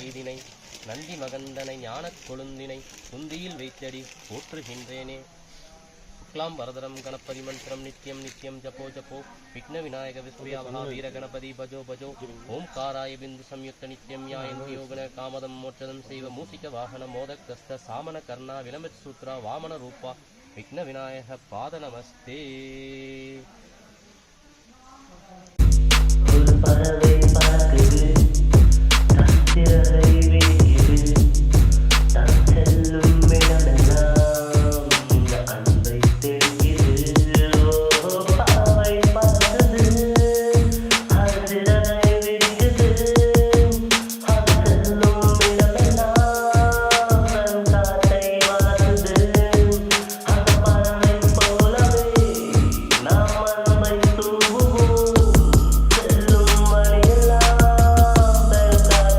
எய்தினை நந்தி மகந்தனை ஞானக் கொழுந்தினை குந்தியில் வைத்தடி போற்றுகின்றேனே. शुक्लां वरदरं गणपति मंत्रं नित्यं नित्यं जपो जपो विघ्न विनायक विस्मया महावीर गणपति भजो भजो ओंकाराय बिंदु संयुक्त नित्यं यायन्ति योगन कामदं मोक्षदं सेव मूषिक वाहन मोदक दस्त सामन कर्णा विलंबित सूत्र वामन रूपा विघ्न विनायक पाद नमस्ते.